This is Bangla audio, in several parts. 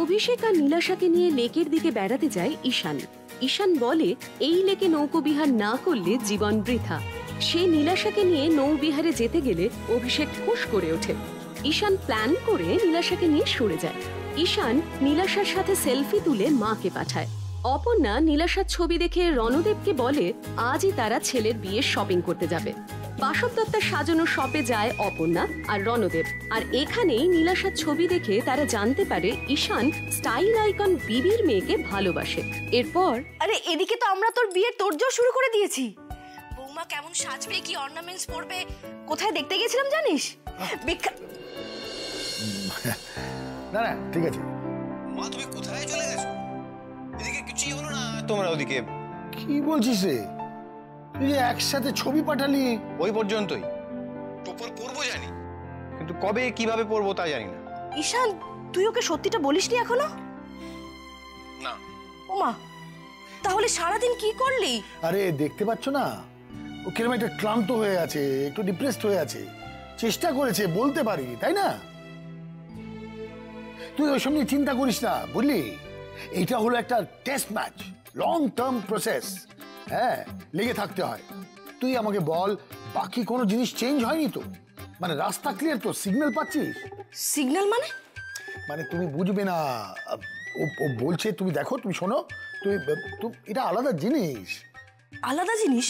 অভিষেক আর নীলাশাকে নিয়ে লেকের দিকে বেড়াতে যায় ঈশান। ঈশান বলে এই লেকে নৌকোবিহার না করলে জীবন বৃথা। সে নীলাশাকে নিয়ে নৌবিহারে যেতে গেলে অভিষেক হুঁশ করে ওঠে। ঈশান প্ল্যান করে নীলাশাকে নিয়ে সরে যায়। ঈশান নীলাশার সাথে সেলফি তুলে মাকে পাঠায়। অপর্ণা নীলাশার ছবি দেখে রণদেবকে বলে আজই তারা ছেলের বিয়ে শপিং করতে যাবে। বাসব দত্তার সাজানো শপে যায় অপর্ণা আর রণদেব। আর এখানেই নীলাশার ছবি দেখে তারা জানতে পারে ঈশান স্টাইল আইকন বিবির মেয়েকে ভালোবাসে। এরপর আরে এদিকে তো আমরা তোর বিয়ের তোড়জোড় শুরু করে দিয়েছি। বৌমা কেমন সাজবে, কি অর্নামেন্টস পরবে, কোথায় দেখতে গেছিলাম জানিস? না না ঠিক আছে। মা তুমি কোথায় চলে গেছো? এদিকে কিছুই হলো না, তোমরা ওদিকে কি বলছিস রে? তুই যে একসাথে ছবি পাঠালি। ওই পর্যন্তই। টোপর পরবো জানি, কিন্তু কবে কিভাবে পরবো তা জানি না। ঈশান তুই ওকে সত্যিটা বলিসনি এখনো? না। ওমা, তাহলে সারাদিন কি করলি? আরে দেখতে পাচ্ছ না ও কিরকম একটা ক্লান্ত হয়ে আছে, একটু ডিপ্রেসড হয়ে আছে। চেষ্টা করেছে বলতে পারি, তাই না? তুই ওইসব নিয়ে চিন্তা করিস না, বুঝলি? এইটা হলো একটা test match, long term process. হ্যাঁ, লেগে থাকতে হয়। তুই আমাকে বল, বাকি কোনো জিনিস চেঞ্জ হয়নি তো? মানে রাস্তা ক্লিয়ার তো? সিগন্যাল পাচ্ছিস? সিগন্যাল মানে? মানে তুমি বুঝবে না। ও বলছে, তুমি দেখো, তুমি শোনো, তুমি এটা আলাদা জিনিস। আলাদা জিনিস?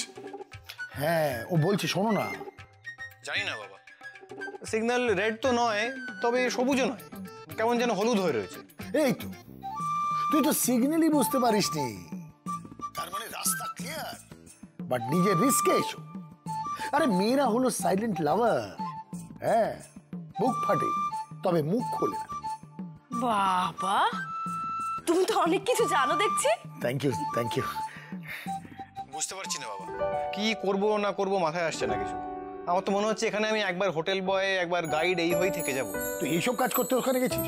হ্যাঁ, ও বলছে, শোনো না। জানি না বাবা, সিগন্যাল রেড তো নয়, তবে সবুজও নয়, কেমন যেন হলুদ হয়ে রয়েছে। এই তো, তুই তো সিগন্যালই বুঝতে পারিস নি। তার মানে রাস্তা ক্লিয়ার, বাট নিজের রিস্কে এসো। আরে মেয়েরা হলো সাইলেন্ট লাভার। হ্যাঁ, বুক ফাটে তবে মুখ খোলে না। বাবা, তুমি তো অনেক কিছু জানো দেখছি। Thank you, thank you. বুঝতে পারছি না বাবা, কি করব না করব মাথায় আসছে না কিছু। আমার তো মনে হচ্ছে এখানে আমি একবার হোটেল বয়, একবার গাইড এই হয়ে থেকে যাব। তুই এইসব কাজ করতে ওখানে গেছিস?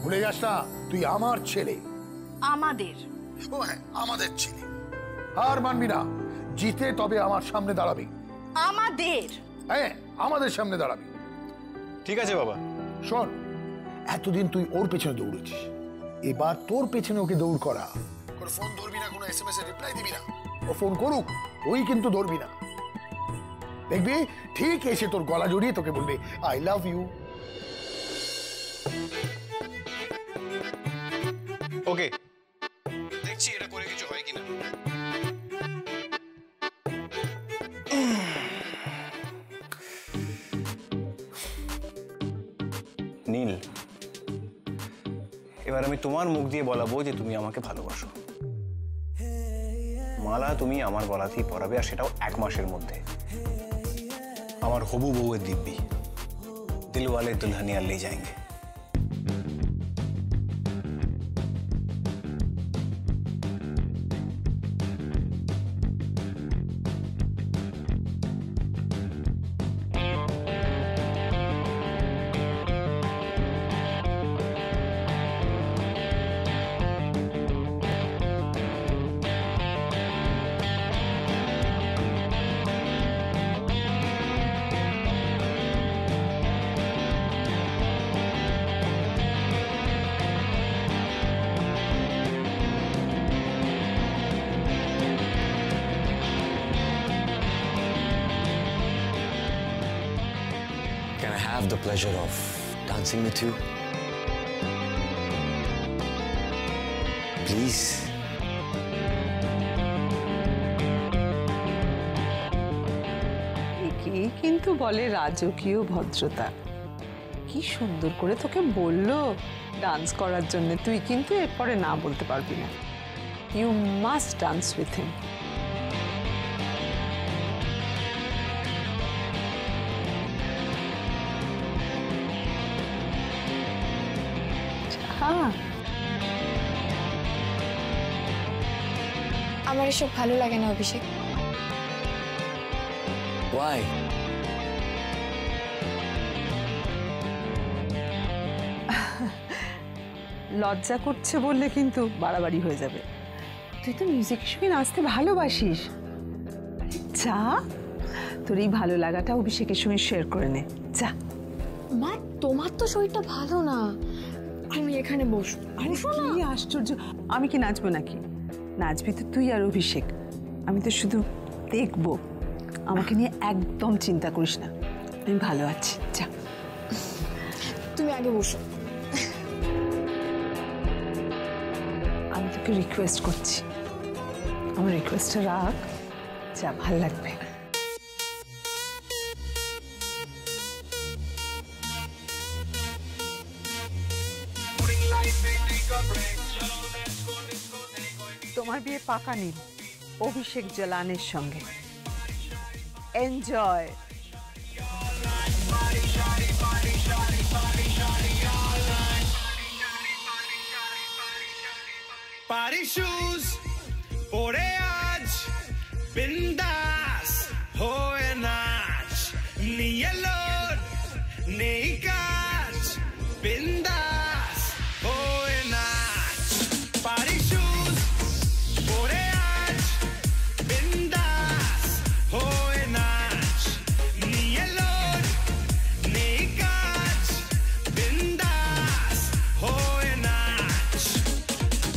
ভুলে যাস না, তুই আমার ছেলে। আমাদের? ও হ্যাঁ, আমাদের ছেলে। হার মানবি না, জিতে তবে আমার সামনে দাঁড়াবি। আমাদের? হ্যাঁ, আমাদের সামনে দাঁড়াবি। ঠিক আছে বাবা। শোন, এতদিন তুই ওর পেছনে দৌড়েছিস, এবার তোর পেছনে ওকে দৌড় করা। কোনো ফোন ধরবি না, কোনো এসএমএস এর রিপ্লাই দিবি না। ও ফোন করুক, তুই কিন্তু ধরবি না। দেখবি ঠিক এসে তোর গলা জড়িয়ে তোকে বলবে আই লাভ ইউ। ওকে, দেখছি এটা করে কিছু হয় কিনা। নীল, এবার আমি তোমার মুখ দিয়ে বলাবো যে তুমি আমাকে ভালোবাসো। মালা তুমি আমার গলাতেই পরাবে, আর সেটাও 1 মাসের মধ্যে। আমার হবু বউয়ের দিব্যি, Dilwale Dulhania Le যাएंगे। Can I have the pleasure of dancing with you? Please? একেই কিন্তু বলে রাজকীয় ভদ্রতা। কি সুন্দর করে তোকে বললো ডান্স করার জন্য, তুই কিন্তু এরপরে না বলতে পারবি না। You must dance with him. আমার এসব ভালো লাগে না অভিষেক। Why? লজ্জা করছে বললে কিন্তু বাড়াবাড়ি হয়ে যাবে। তুই তো মিউজিকের সঙ্গে নাচতে ভালোবাসিস। যা, তোর এই ভালো লাগাটা অভিষেকের সঙ্গে শেয়ার করে নে, যা। মা তোমার তো শরীরটা ভালো না, তুমি এখানে বসো। আরে কি আশ্চর্য, আমি কি নাচবো নাকি? নাচবি তো তুই আর অভিষেক, আমি তো শুধু দেখবো। আমাকে নিয়ে একদম চিন্তা করিস না, আমি ভালো আছি, যা। তুমি আগে বসো। আমি তোকে রিকোয়েস্ট করছি, আমার রিকোয়েস্টটা রাখ, যা, ভাল লাগবে। তোমার বিয়ে পাকা নীল, অভিষেক জলানের সঙ্গে। Enjoy. Party shoes, pore aaj, bindas, hoye naach, niye load, nei kaach, bindas, hoye naach. Party shoes, pore aaj, bindas, hoye naach, niye load, nei kaach, bindas, hoye naach.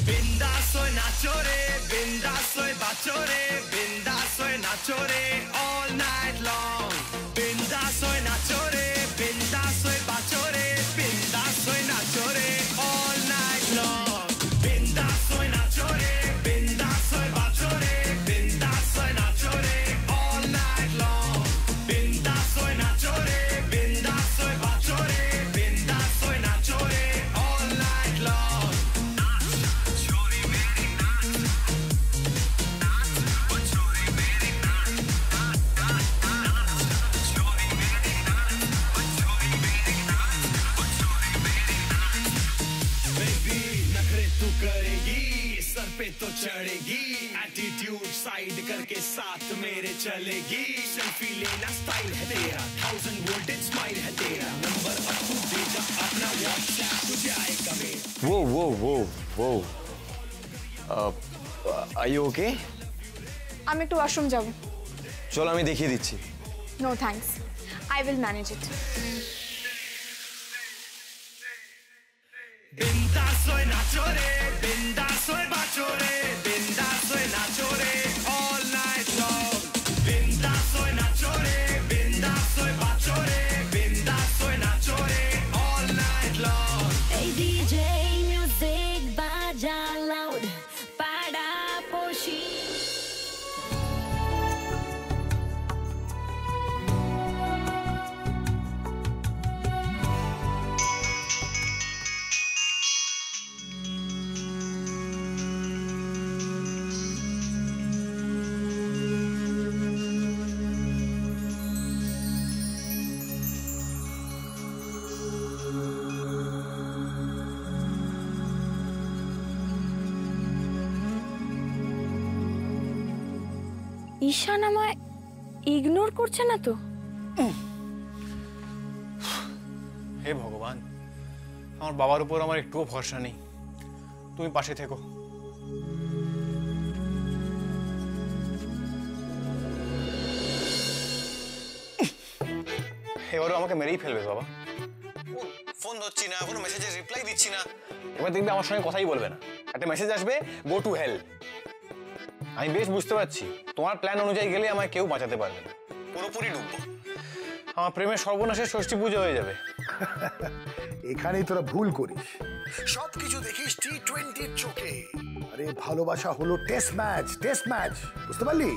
Bindas soy nacho re, bindas soy bacho re, bindas soy nacho re, all night long. Bindas soy nacho re, bindas soy bacho re, bindas soy nacho re, all night long. Bindas soy nacho re, bindas soy bacho re, bindas soy nacho re, all night long. Bindas soy nacho re, bindas soy bacho re, bindas soy nacho re, all night long. तू करेगी सर पे तो चढ़ेगी, एटीट्यूड साइड करके साथ मेरे चलेगी। सेल्फी लेना स्टाइल है तेरा, 1000 वोल्टेज स्माइल है तेरा, नंबर अब तू भेजा अपना व्हाट्सएप तुझे आएगा मेरा। वो आर यू ओके? আমি একটু ওয়াশরুম যাব। চল আমি দেখিয়ে দিচ্ছি। No thanks, I will manage it. Bindas soy nacho re, bindas soy bacho re, bindas soy nacho re, all night long. Bindas soy nacho re, bindas soy bacho re, bindas soy nacho re, all night long. Hey DJ, music baja loud, para poshi. ঈশান আমায় ইগনোর করছে না তো? হে ভগবান, আমার বাবার উপর আমার একটুও ভরসা নেই, তুমি পাশে থেকো। এবারও আমাকে মেরেই ফেলবে বাবা। ফোন ধরছি না, কোনো মেসেজের রিপ্লাই দিচ্ছি না, এবার দেখবে আমার সঙ্গে কথাই বলবে না। একটা মেসেজ আসবে, গো টু হেল। আমি বেশ বুঝতে পারছি তোমার প্ল্যান অনুযায়ী গেলে আমায় কেউ বাঁচাতে পারবে না, পুরোপুরি ডুববো। আমার প্রেমের সর্বনাশের ষষ্ঠী পুজো হয়ে যাবে। এখানেই তোরা ভুল করিস, সবকিছু দেখিস টি20 চোখে। আরে ভালোবাসা হলো টেস্ট ম্যাচ, টেস্ট ম্যাচ, বুঝতে পারলি?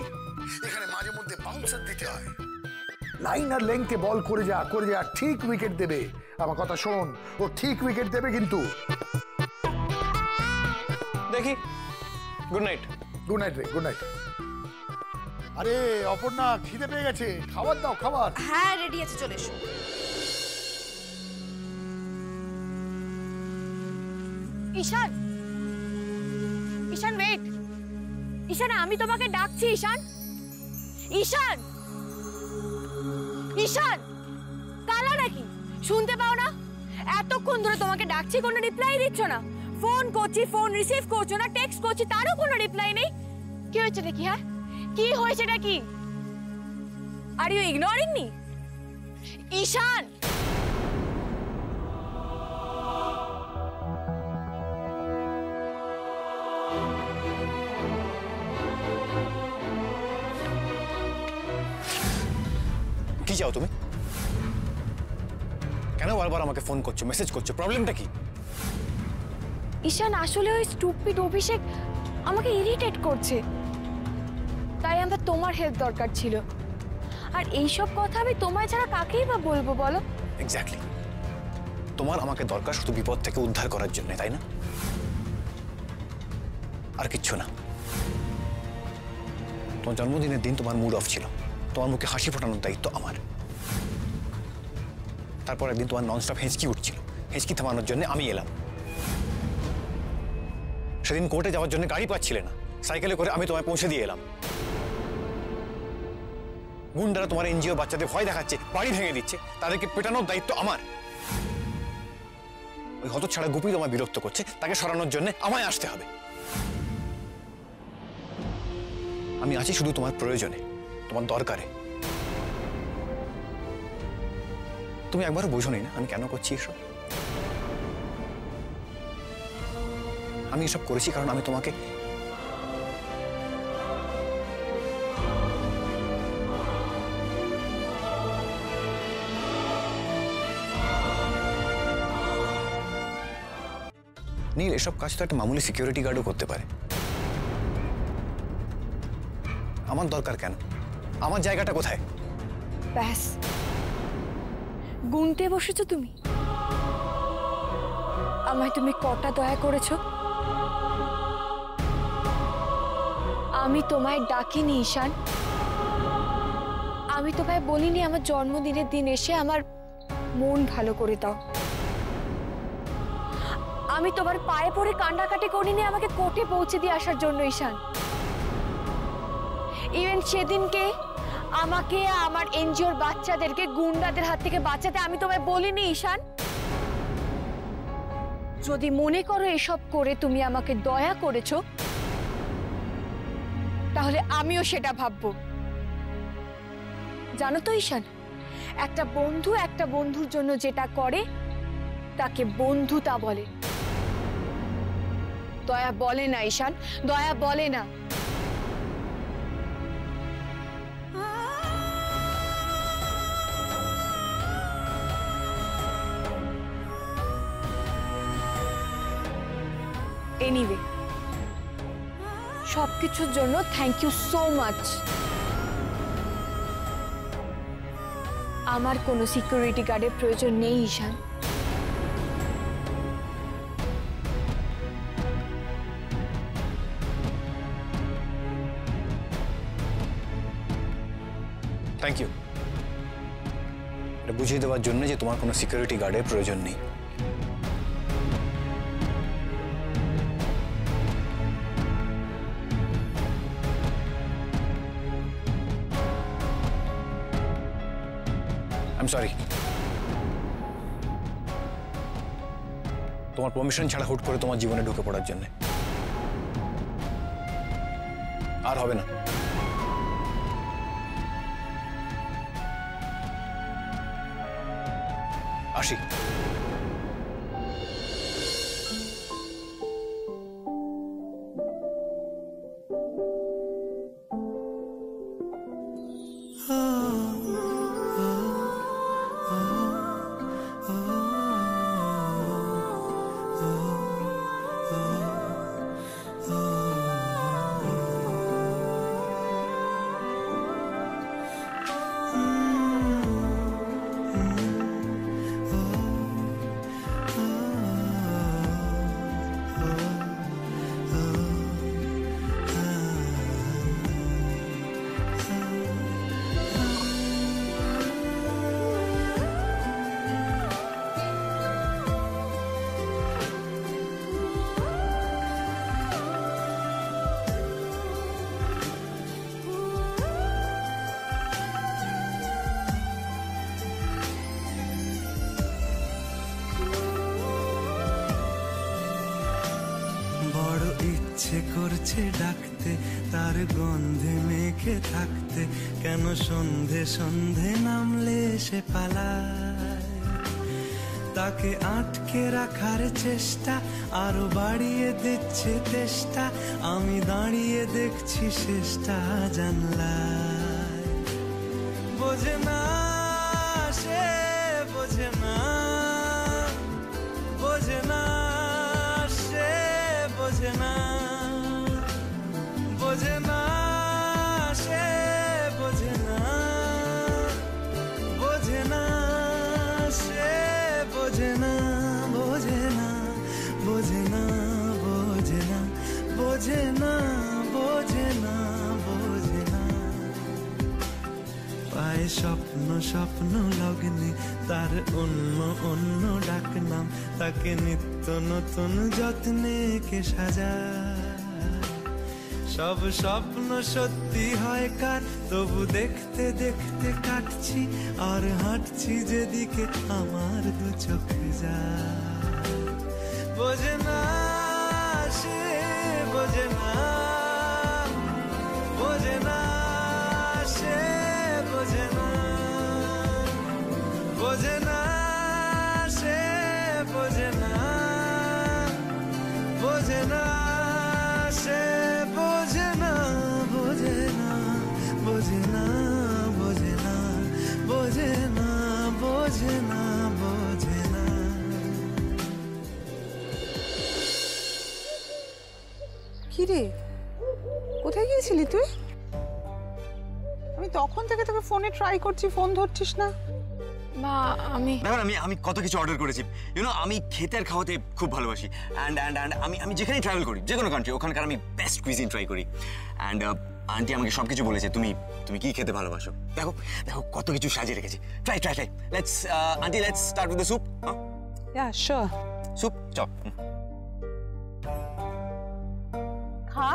এখানে মাঝে মধ্যে বাউন্সার দিতে হয়, লাইন আর লেংথে বল করে যা, করে যা, ঠিক উইকেট দেবে। আমার কথা শোন, ও ঠিক উইকেট দেবে কিন্তু। দেখি, গুড নাইট। গুড নাইট রে, গুড নাইট। আরে অপর্ণা, খিদে পেয়ে গেছে, খাবার দাও, খাবার। হ্যাঁ রেডি আছে, চলে এসো। ঈশান, ঈশান ওয়েট। ঈশান, আমি তোমাকে ডাকছি। ঈশান, ঈশান, ঈশান, কালা নাকি? শুনতে পাও না? এতক্ষণ ধরে তোমাকে ডাকছি, কোনো রিপ্লাই দিচ্ছ না। ফোন করছি, ফোন রিসিভ করছো না, টেক্সট করছি, তারও কোনো রিপ্লাই নেই। কি হয়েছে নাকি? হ্যাঁ, কি হয়েছে নাকি? Are you ignoring me? ঈশান! কি চাও তুমি? কেন বারবার আমাকে ফোন করছো, মেসেজ করছো? প্রবলেমটা কি? ঈশান, আসলে ওই স্টুপিড অভিষেক আমাকে ইরিটেট করছে, তাই আমার তোমার হেল্প দরকার ছিল। আর এইসব কথা আমি তোমায় ছাড়া কাকেই বা বলবো বলো? এক্স্যাক্টলি, তোমার আমাকে দরকার শুধু বিপদ থেকে উদ্ধার করার জন্য, তাই না? আর কিচ্ছু না। তোমার জন্মদিনের দিন তোমার মুড অফ ছিল, তোমার মুখে হাসি ফোটানোর দায়িত্ব আমার। তারপর একদিন তোমার ননস্টপ হেঁচকি উঠছিল, হেঁচকি থামানোর জন্য আমি এলাম। সেদিন কোর্টে যাওয়ার জন্য গাড়ি পাচ্ছিলে না, সাইকেলে করে আমি তোমায় পৌঁছে দিয়ে এলাম। গুন্ডারা তোমার এনজিও বাচ্চাদের ভয় দেখাচ্ছে, বাড়ি ভেঙে দিচ্ছে, তাদেরকে পেটানোর দায়িত্ব আমার। ওই হতচ্ছাড়া গুপি তোমায় বিরক্ত করছে, তাকে সরানোর জন্য আমায় আসতে হবে। আমি আছি শুধু তোমার প্রয়োজনে, তোমার দরকারে। তুমি একবারও বোঝোনি না আমি কেন করছি এসব? আমি এসব করেছি কারণ আমি তোমাকে নীল, এসব কাজ তো একটা মামুলি সিকিউরিটি গার্ডও করতে পারে। আমার দরকার কেন? আমার জায়গাটা কোথায়? ব্যাস, গুনতে বসেছো তুমি। আমায় তুমি কটা দয়া করেছো? আমি তোমায় ডাকিনি ঈশান, আমি তোমায় বলিনি আমার জন্মদিনের দিন এসে আমার মন ভালো করে দাও। আমি তোমার পায়ে পড়ে কান্নাকাটি করিনি আমাকে কোর্টে পৌঁছে দিয়ে আসার জন্য ঈশান। ইভেন সেদিনকে আমাকে আমার এনজিওর বাচ্চাদেরকে গুন্ডাদের হাত থেকে বাঁচাতে আমি তোমায় বলিনি ঈশান। যদি মনে করো এসব করে তুমি আমাকে দয়া করেছো, তাহলে আমিও সেটা ভাববো। জানো তো ঈশান, একটা বন্ধু একটা বন্ধুর জন্য যেটা করে তাকে বন্ধুতা বলে, দয়া বলে না ঈশান, দয়া বলে না। এনিওয়ে, সবকিছুর জন্য থ্যাংক ইউ সো মাচ। আমার কোনো সিকিউরিটি গার্ডের প্রয়োজন নেই ঈশান। থ্যাংক ইউ এটা বুঝিয়ে দেওয়ার জন্য যে তোমার কোনো সিকিউরিটি গার্ডের প্রয়োজন নেই। আই এম সরি, তোমার পারমিশন ছাড়া হুট করে তোমার জীবনে ঢুকে পড়ার জন্য। আর হবে না। আসি। ইচ্ছে করছে ডাকতে, তার গন্ধে মেখে থাকতে, কেন সন্ধে সন্ধে নামলে সে পালায়। তাকে আটকে রাখার চেষ্টা আরো বাড়িয়ে দিচ্ছে তেষ্টা, আমি দাঁড়িয়ে দেখছি শেষটা জানলায়। বোঝে না সে, বোঝে না, বোঝে না সে, বোঝে না, বোঝে না সে, বোঝে না, বোঝে না সে, বোঝে না, বোঝে না, বোঝে না, বোঝে না, বোঝে না, বোঝে না, বোঝে না। পায়ে স্বপ্ন স্বপ্ন লগ্নে তার অন্য অন্য ডাকনাম, তাকে নিত্য নতুন যত্নে কে সাজায়। সব স্বপ্ন সত্যি হয় কার, তবু দেখতে দেখতে কাটছি আর হাঁটছি যেদিকে আমার দু চোখ যায়। বোঝে না সে, বোঝে না, বোঝে না সে, বোঝে না, বোঝে না সে, বোঝে না, বোঝে না সে, বোঝে না, বোঝে না, বোঝে না, বোঝে না, বোঝে না, বোঝে না, বোঝে না। কি রে, কোথায় গিয়েছিলি তুই? আমি তখন থেকে তোকে ফোনে ট্রাই করছি, ফোন ধরছিস না। মা আমি দেখো আমি কত কিছু অর্ডার করেছি, আমি খেতে আর খাওয়াতে খুব ভালোবাসি। অ্যান্ড আমি যেখানেই ট্রাভেল করি, যে কোনো কান্ট্রি, ওখানকার আমি বেস্ট কুইজিন ট্রাই করি। অ্যান্ড আন্টি আমাকে সব কিছু বলেছে তুমি কি খেতে ভালোবাসো। দেখো কত কিছু সাজিয়ে রেখেছি। Try let's aunty, let's start with the soup. Yeah sure. Soup chop. খা।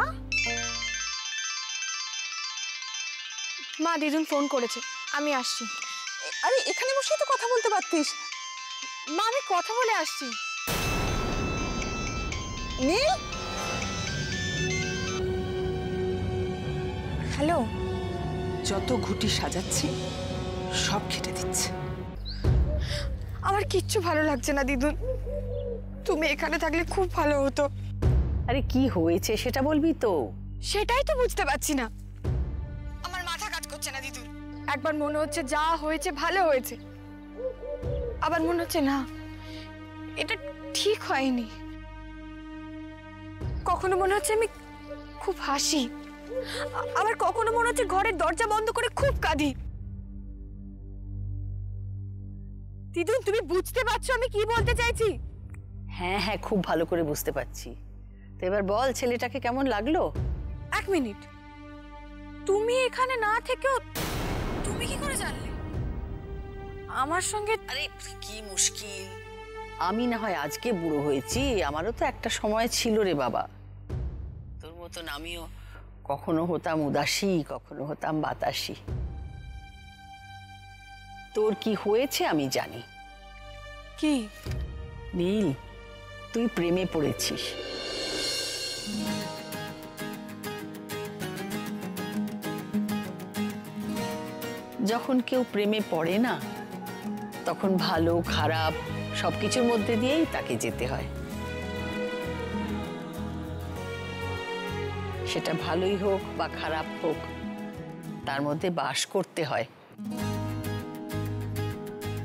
মা দিদুন ফোন করেছে, আমি আসছি। আরে এখানে বসে তো কথা বলতে পারতিস। মা আমি কথা বলে আসছি। নীল, হ্যালো। যত ঘুটি সাজাচ্ছি সব খেটে দিচ্ছে। আমার কিচ্ছু ভালো লাগছে না দিদুন, তুমি এখানে থাকলে খুব ভালো হতো। আরে কি হয়েছে সেটা বলবি তো। সেটাই তো বুঝতে পারছি না, আমার মাথা কাজ করছে না দিদুন। একবার মনে হচ্ছে যা হয়েছে ভালো হয়েছে, আবার মনে হচ্ছে না এটা ঠিক হয়নি। কখনো মনে হচ্ছে আমি খুব হাসি, আবার কখনো মনে হচ্ছে ঘরের দরজা বন্ধ করে খুব কাঁদি। দিদুন তুমি বুঝতে পারছো আমি কি বলতে চাইছি? হ্যাঁ হ্যাঁ, খুব ভালো করে বুঝতে পারছি। তো এবার বল, ছেলেটাকে কেমন লাগলো? এক মিনিট, তুমি এখানে না থেকেও তুমি কি করে জানলে আমার সঙ্গে? আরে কি মুশকিল, আমি না হয় আজকে বুড়ো হয়েছি, আমারও তো একটা সময় ছিল রে বাবা। তোর মতন আমিও কখনো হতাম উদাসী, কখনো হতাম বাতাসী। তোর কি হয়েছে আমি জানি। কি? নীল, তুই প্রেমে পড়েছিস। যখন কেউ প্রেমে পড়ে না, তখন ভালো খারাপ সবকিছুর মধ্যে দিয়েই তাকে যেতে হয়। সেটা ভালোই হোক বা খারাপ হোক, তার মধ্যে বাস করতে হয়।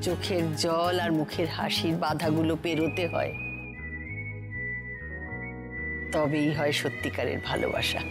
চোখের জল আর মুখের হাসির বাধাগুলো পেরোতে হয়, তবেই হয় সত্যিকারের ভালোবাসা।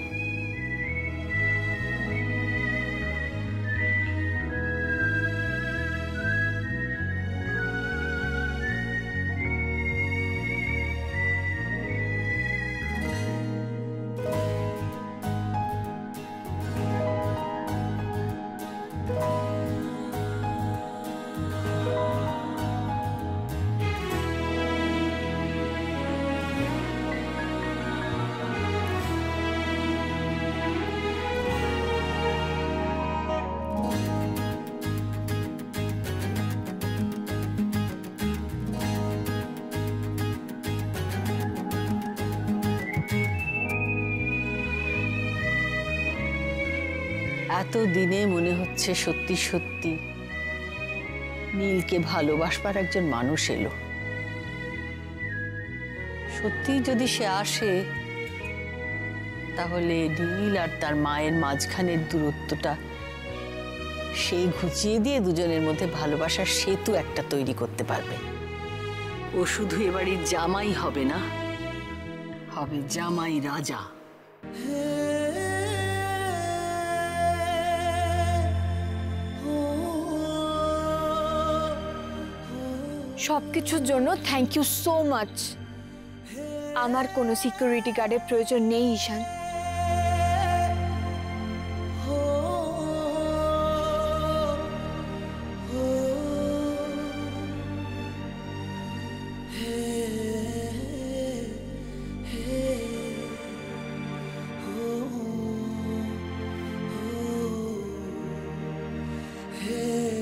এত দিনে মনে হচ্ছে সত্যি সত্যি নীলকে ভালোবাসবার একজন মানুষ এলো। সত্যি যদি সে আসে তাহলে নীল আর তার মায়ের মাঝখানের দূরত্বটা সেই ঘুচিয়ে দিয়ে দুজনের মধ্যে ভালোবাসার সেতু একটা তৈরি করতে পারবে। ও শুধু এবাড়ির জামাই হবে না, হবে জামাই রাজা। সবকিছুর জন্য থ্যাংক ইউ সো মাচ। আমার কোনো সিকিউরিটি গার্ডের প্রয়োজন নেই ঈশান।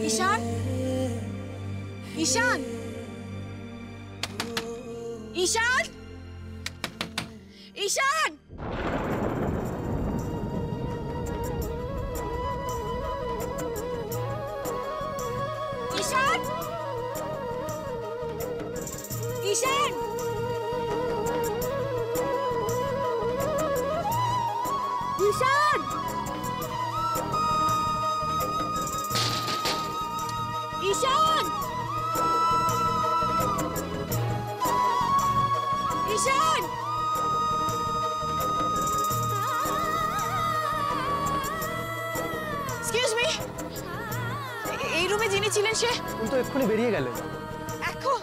ঈশান, ঈশান, ঈশান, ঈশান, ঈশান, ঈশান, ঈশান, ঈশান, ঈশান, এক্সকিউজ মি, এই রুমে যিনি ছিলেন সে উনি তো এক্ষুনি বেরিয়ে গেলেন। এখন